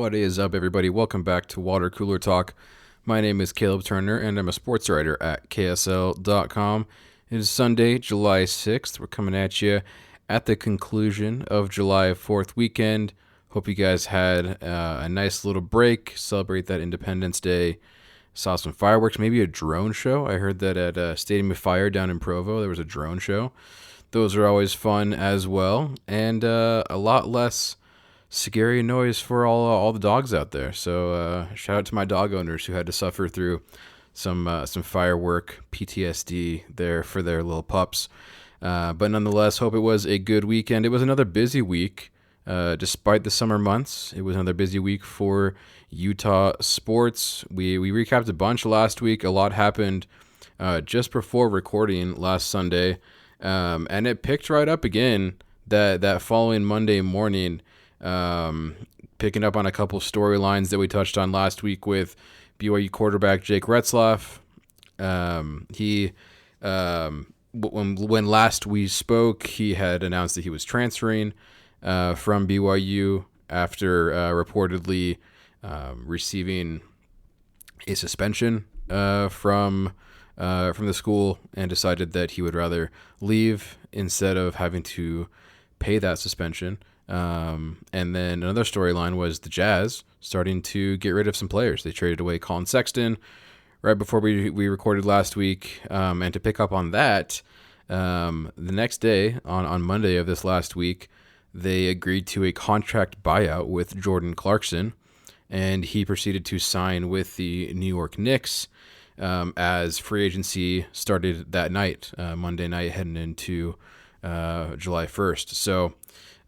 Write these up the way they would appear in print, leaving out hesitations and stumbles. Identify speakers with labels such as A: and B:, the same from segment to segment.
A: What is up, everybody? Welcome back to Water Cooler Talk. My name is Caleb Turner, and I'm a sports writer at KSL.com. It is Sunday, July 6th. We're coming at you at the conclusion of July 4th weekend. Hope you guys had a nice little break, celebrate that Independence Day. Saw some fireworks, maybe a drone show. I heard that at Stadium of Fire down in Provo, there was a drone show. Those are always fun as well, and a lot less scary noise for all the dogs out there. So shout out to my dog owners who had to suffer through some firework PTSD there for their little pups. But nonetheless, hope it was a good weekend. It was another busy week. Despite the summer months, it was another busy week for Utah sports. We recapped a bunch last week. A lot happened just before recording last Sunday. And it picked right up again that following Monday morning, picking up on a couple storylines that we touched on last week with BYU quarterback Jake Retzlaff. When last we spoke, he had announced that he was transferring from BYU after reportedly receiving a suspension from the school, and decided that he would rather leave instead of having to pay that suspension. And then another storyline was the Jazz starting to get rid of some players. They traded away Colin Sexton right before we recorded last week. And to pick up on that, the next day, on Monday of this last week, they agreed to a contract buyout with Jordan Clarkson, and he proceeded to sign with the New York Knicks as free agency started that night, Monday night, heading into July 1st. So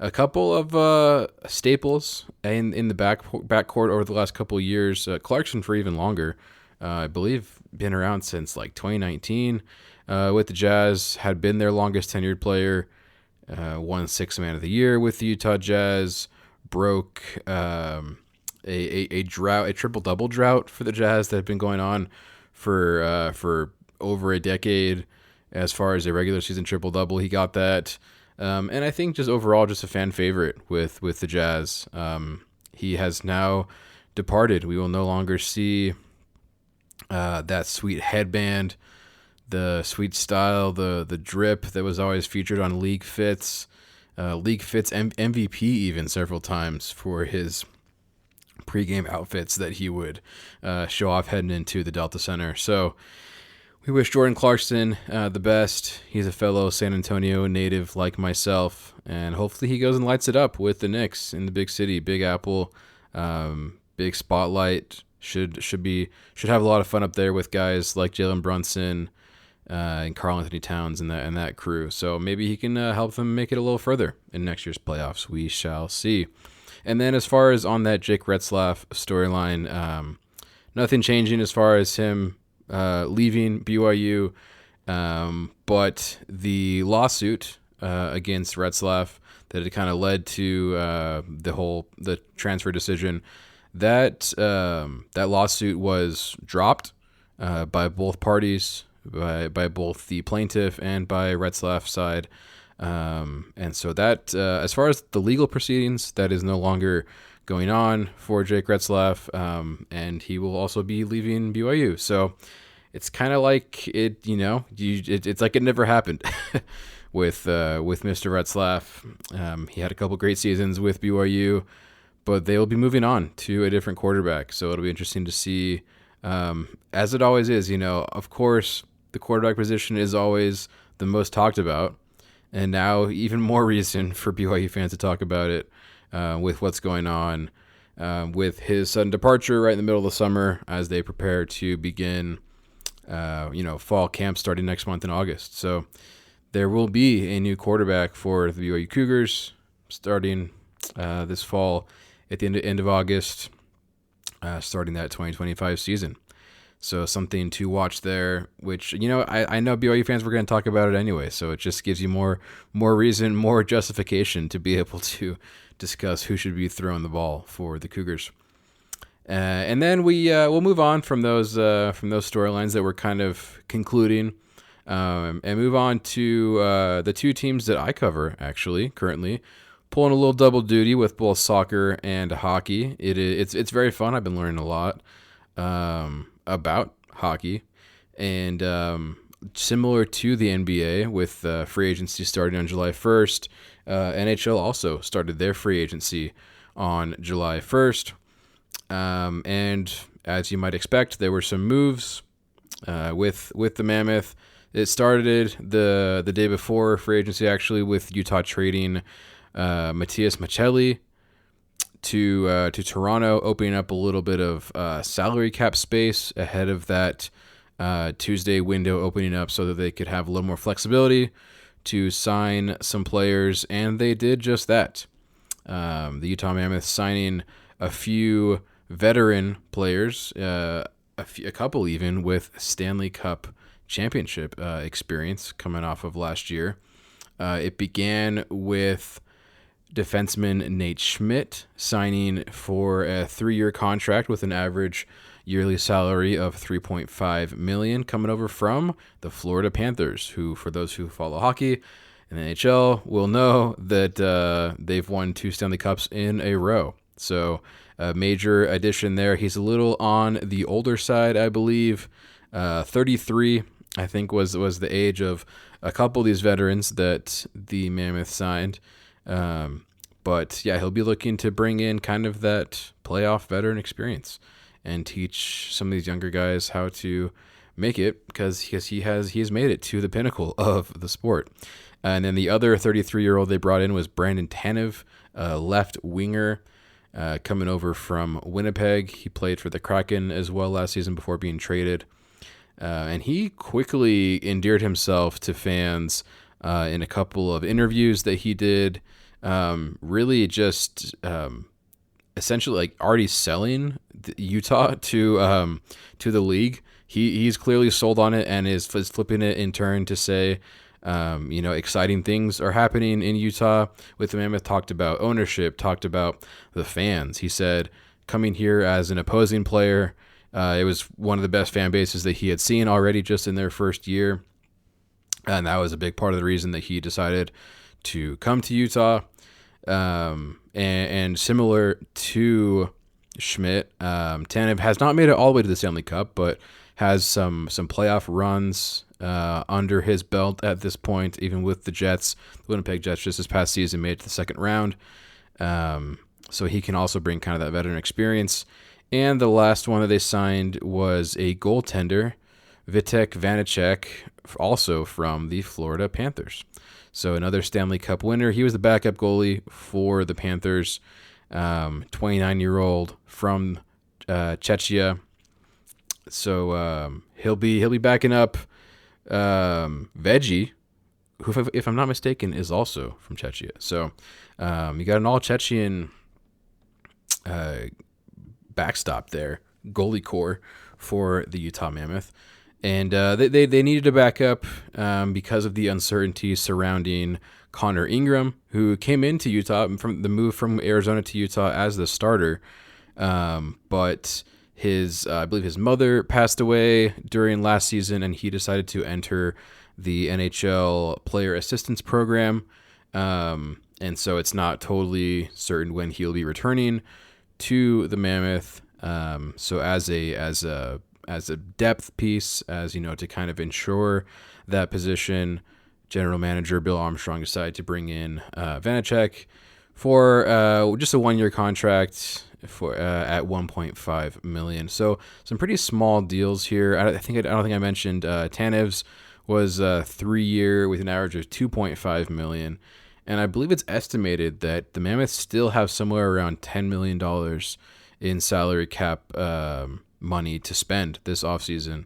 A: a couple of staples in the backcourt over the last couple of years. Clarkson for even longer. I believe been around since like 2019 with the Jazz, had been their longest tenured player, won Sixth Man of the Year with the Utah Jazz, broke a triple-double drought for the Jazz that had been going on for over a decade. As far as a regular season triple-double, he got that. And I think just overall just a fan favorite with the Jazz. He has now departed. We will no longer see that sweet headband, the sweet style, the drip that was always featured on League Fits. League Fits MVP even several times for his pregame outfits that he would show off heading into the Delta Center. So we wish Jordan Clarkson the best. He's a fellow San Antonio native like myself, and hopefully he goes and lights it up with the Knicks in the big city, Big Apple, big spotlight. Should have a lot of fun up there with guys like Jalen Brunson and Karl Anthony Towns and that crew. So maybe he can help them make it a little further in next year's playoffs. We shall see. And then as far as on that Jake Retzlaff storyline, nothing changing as far as him leaving BYU, but the lawsuit against Retzlaff that had kind of led to the transfer decision, that lawsuit was dropped by both parties, by both the plaintiff and by Retzlaff's side. And so that, as far as the legal proceedings, that is no longer going on for Jake Retzlaff, and he will also be leaving BYU. So it's kind of like it's like it never happened with Mr. Retzlaff. He had a couple great seasons with BYU, but they will be moving on to a different quarterback. So it'll be interesting to see, as it always is. Of course, the quarterback position is always the most talked about. And now even more reason for BYU fans to talk about it with what's going on with his sudden departure right in the middle of the summer as they prepare to begin, fall camp starting next month in August. So there will be a new quarterback for the BYU Cougars starting this fall at the end of August, starting that 2025 season. So something to watch there, which, I know BYU fans were going to talk about it anyway, so it just gives you more reason, more justification to be able to discuss who should be throwing the ball for the Cougars. And then we'll move on from those storylines that we're kind of concluding, and move on to the two teams that I cover actually currently, pulling a little double duty with both soccer and hockey. It's very fun. I've been learning a lot about hockey, and similar to the NBA with free agency starting on July 1st, NHL also started their free agency on July 1st. And as you might expect, there were some moves with the Mammoth. It started the day before free agency, actually, with Utah trading Matias Maccelli to Toronto, opening up a little bit of salary cap space ahead of that Tuesday window opening up, so that they could have a little more flexibility to sign some players, and they did just that. The Utah Mammoth signing a few veteran players, a couple even with Stanley Cup championship experience coming off of last year. It began with defenseman Nate Schmidt signing for a 3-year contract with an average yearly salary of $3.5 million, coming over from the Florida Panthers, who, for those who follow hockey in the NHL, will know that they've won 2 Stanley Cups in a row. So a major addition there. He's a little on the older side, I believe. 33, I think, was the age of a couple of these veterans that the Mammoth signed. But yeah, he'll be looking to bring in kind of that playoff veteran experience and teach some of these younger guys how to make it, because he has made it to the pinnacle of the sport. And then the other 33-year-old they brought in was Brandon Tanev, left winger, coming over from Winnipeg. He played for the Kraken as well last season before being traded. And he quickly endeared himself to fans in a couple of interviews that he did. Really just essentially like already selling Utah to the league. He's clearly sold on it and is flipping it in turn to say, exciting things are happening in Utah with the Mammoth. Talked about ownership, talked about the fans. He said coming here as an opposing player, it was one of the best fan bases that he had seen already just in their first year. And that was a big part of the reason that he decided to come to Utah. And similar to Schmidt, Tanev has not made it all the way to the Stanley Cup, but has some playoff runs under his belt at this point, even with the Jets. The Winnipeg Jets just this past season made it to the second round. So he can also bring kind of that veteran experience. And the last one that they signed was a goaltender, Vitek Vanacek, also from the Florida Panthers. So another Stanley Cup winner. He was the backup goalie for the Panthers, 29-year-old from Czechia. So he'll be backing up Veggie, who, if I'm not mistaken, is also from Czechia. So you got an all Chechian backstop there, goalie core for the Utah Mammoth. And they needed a backup because of the uncertainty surrounding Connor Ingram, who came into Utah from the move from Arizona to Utah as the starter. But I believe his mother passed away during last season, and he decided to enter the NHL Player Assistance Program. And so it's not totally certain when he'll be returning to the Mammoth. So as a depth piece, to kind of ensure that position, general manager Bill Armstrong decided to bring in Vanacek for just a 1-year contract for at $1.5 million. So some pretty small deals here. I don't think I mentioned Tanev's was 3-year with an average of $2.5 million. And I believe it's estimated that the Mammoths still have somewhere around $10 million in salary cap money to spend this offseason.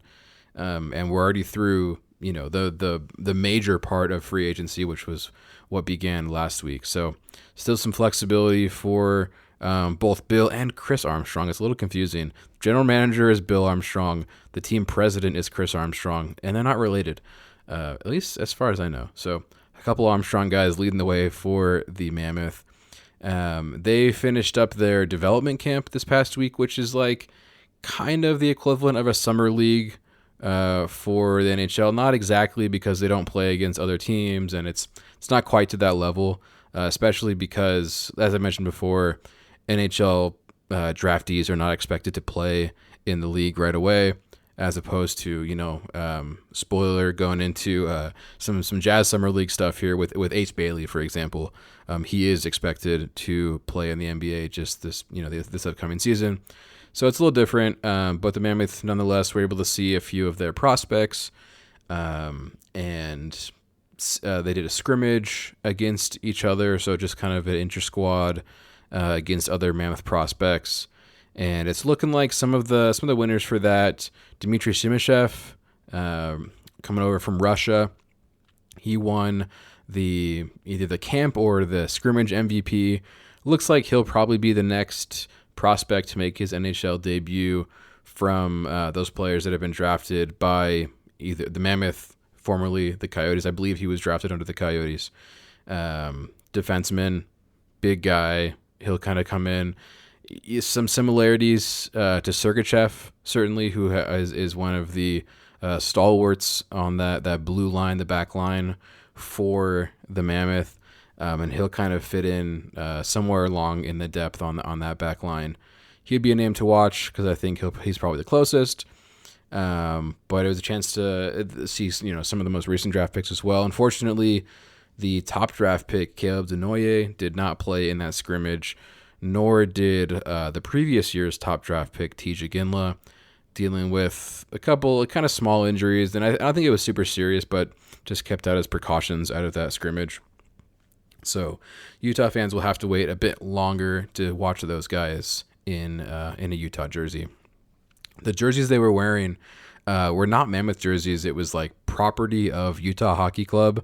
A: And we're already through, the major part of free agency, which was what began last week. So still some flexibility for both Bill and Chris Armstrong. It's a little confusing. General manager is Bill Armstrong. The team president is Chris Armstrong, and they're not related, at least as far as I know. So a couple Armstrong guys leading the way for the Mammoth. They finished up their development camp this past week, which is like kind of the equivalent of a summer league for the NHL. Not exactly, because they don't play against other teams, and it's not quite to that level. especially because, as I mentioned before, NHL draftees are not expected to play in the league right away, as opposed to, spoiler, going into some Jazz Summer League stuff here with Ace Bailey, for example. He is expected to play in the NBA just this upcoming season. So it's a little different, but the Mammoth, nonetheless, were able to see a few of their prospects, and they did a scrimmage against each other, so just kind of an inter-squad against other Mammoth prospects. And it's looking like some of the winners for that, Dmitry Simashev, coming over from Russia, he won either the camp or the scrimmage MVP. Looks like he'll probably be the next prospect to make his NHL debut from those players that have been drafted by either the Mammoth, formerly the Coyotes. I believe he was drafted under the Coyotes. Defenseman, big guy. He'll kind of come in. Some similarities to Sergachev, certainly, who is one of the stalwarts on that blue line, the back line for the Mammoth. And he'll kind of fit in somewhere along in the depth on that back line. He'd be a name to watch because I think he's probably the closest. But it was a chance to see some of the most recent draft picks as well. Unfortunately, the top draft pick, Caleb Denoye, did not play in that scrimmage, nor did the previous year's top draft pick, Tija Ginla, dealing with a couple kind of small injuries. And I don't think it was super serious, but just kept out as precautions out of that scrimmage. So Utah fans will have to wait a bit longer to watch those guys in a Utah jersey. The jerseys they were wearing were not Mammoth jerseys. It was like property of Utah Hockey Club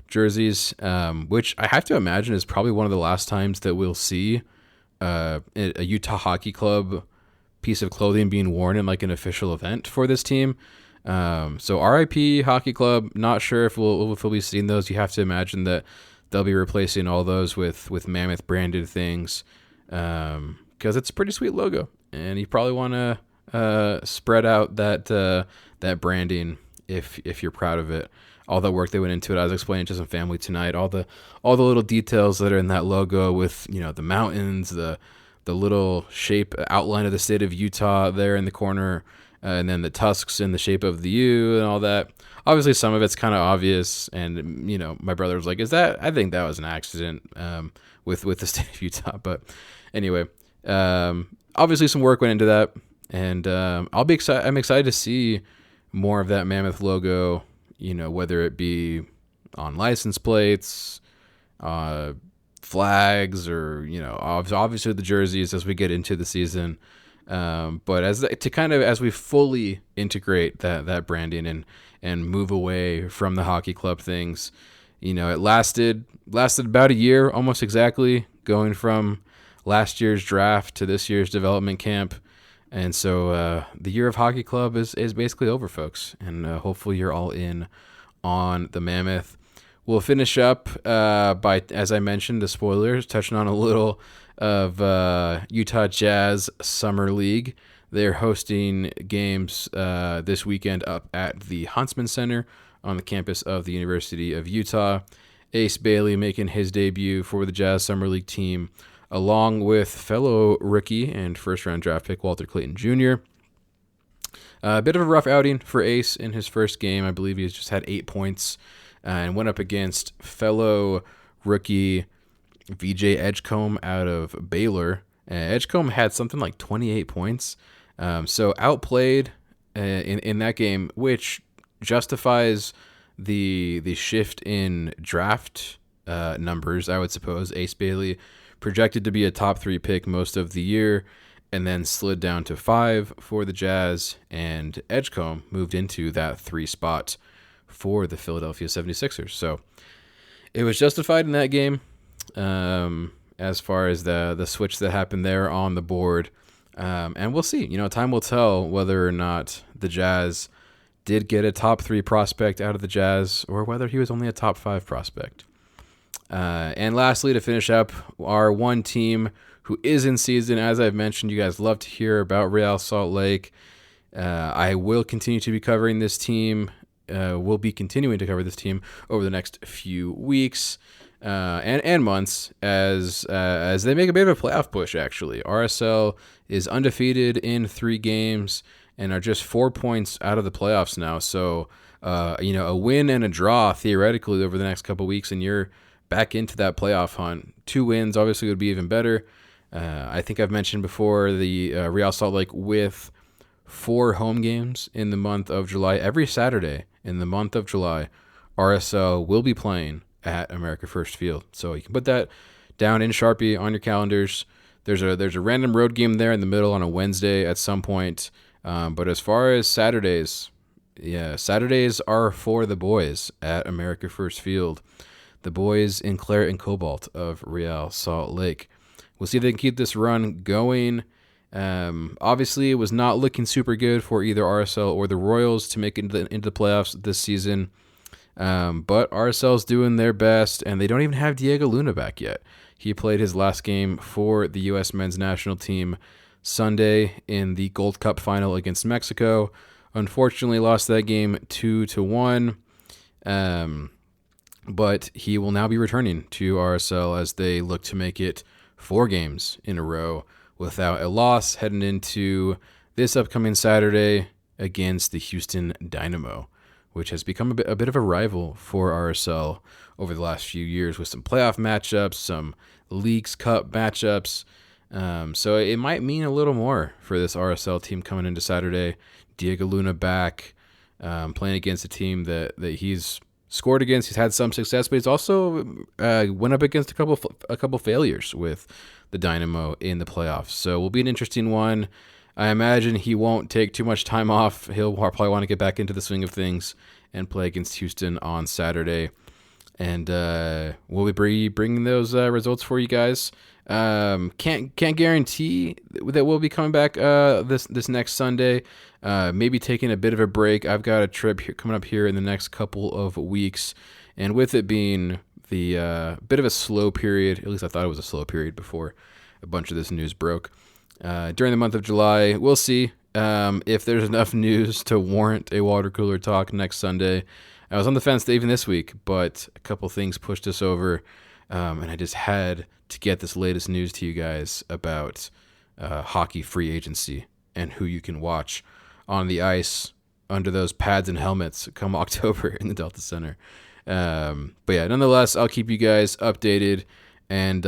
A: jerseys, which I have to imagine is probably one of the last times that we'll see a Utah Hockey Club piece of clothing being worn in like an official event for this team. So RIP Hockey Club. Not sure if we'll be seeing those. You have to imagine that they'll be replacing all those with Mammoth branded things, because it's a pretty sweet logo, and you probably want to spread out that branding if you're proud of it. All the work that went into it, I was explaining to some family tonight. All the little details that are in that logo, with the mountains, the little shape outline of the state of Utah there in the corner, and then the tusks in the shape of the U and all that. Obviously, some of it's kind of obvious, and my brother was like, I think that was an accident with the state of Utah. But anyway, obviously some work went into that, and I'm excited to see more of that Mammoth logo, whether it be on license plates, flags, or obviously the jerseys as we get into the season. But as we fully integrate that branding and move away from the hockey club things, it lasted about a year, almost exactly, going from last year's draft to this year's development camp. And so the year of hockey club is basically over, folks. And hopefully you're all in on the Mammoth. We'll finish up by, as I mentioned, the spoilers, touching on a little of Utah Jazz Summer League. They're hosting games this weekend up at the Huntsman Center on the campus of the University of Utah. Ace Bailey making his debut for the Jazz Summer League team, along with fellow rookie and first-round draft pick Walter Clayton Jr. A bit of a rough outing for Ace in his first game. I believe he's just had 8 points and went up against fellow rookie VJ Edgecombe out of Baylor. Edgecombe had something like 28 points. So outplayed in that game, which justifies the shift in draft numbers, I would suppose. Ace Bailey projected to be a top 3 pick most of the year, and then slid down to 5 for the Jazz, and Edgecombe moved into that 3 spot for the Philadelphia 76ers. So it was justified in that game, as far as the switch that happened there on the board. And we'll see. Time will tell whether or not the Jazz did get a top 3 prospect out of the Jazz, or whether he was only a top 5 prospect. And lastly, to finish up, our one team who is in season, as I've mentioned, you guys love to hear about Real Salt Lake. I will continue to be covering this team. We'll be continuing to cover this team over the next few weeks. and months as they make a bit of a playoff push. Actually, RSL is undefeated in 3 games and are just 4 points out of the playoffs now. So, a win and a draw theoretically over the next couple weeks, and you're back into that playoff hunt. 2 wins obviously would be even better. I think I've mentioned before the Real Salt Lake with 4 home games in the month of July. Every Saturday in the month of July, RSL will be playing at America First Field. So you can put that down in Sharpie on your calendars. There's a random road game there in the middle on a Wednesday at some point. But as far as Saturdays, yeah, Saturdays are for the boys at America First Field. The boys in Claret and Cobalt of Real Salt Lake. We'll see if they can keep this run going. Obviously, it was not looking super good for either RSL or the Royals to make it into the playoffs this season. But RSL's doing their best, and they don't even have Diego Luna back yet. He played his last game for the U.S. men's national team Sunday in the Gold Cup final against Mexico. Unfortunately, lost that game 2-1. But he will now be returning to RSL as they look to make it 4 games in a row without a loss, heading into this upcoming Saturday against the Houston Dynamo, which has become a bit of a rival for RSL over the last few years with some playoff matchups, some Leagues Cup matchups. So it might mean a little more for this RSL team coming into Saturday. Diego Luna back, playing against a team that he's scored against. He's had some success, but he's also went up against a couple failures with the Dynamo in the playoffs. So will be an interesting one. I imagine he won't take too much time off. He'll probably want to get back into the swing of things and play against Houston on Saturday. And we'll be bringing those results for you guys. Can't guarantee that we'll be coming back this next Sunday. Maybe taking a bit of a break. I've got a trip coming up here in the next couple of weeks, and with it being the bit of a slow period, at least I thought it was a slow period before a bunch of this news broke. During the month of July, we'll see if there's enough news to warrant a water cooler talk next Sunday. I was on the fence even this week, but a couple things pushed us over, and I just had to get this latest news to you guys about hockey free agency and who you can watch on the ice under those pads and helmets come October in the Delta Center. But yeah, nonetheless, I'll keep you guys updated and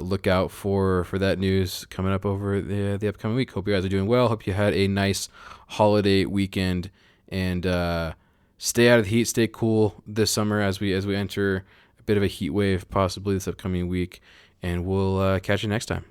A: look out for that news coming up over the upcoming week. Hope you guys are doing well. Hope you had a nice holiday weekend, and stay out of the heat, stay cool this summer as we enter a bit of a heat wave possibly this upcoming week, and we'll catch you next time.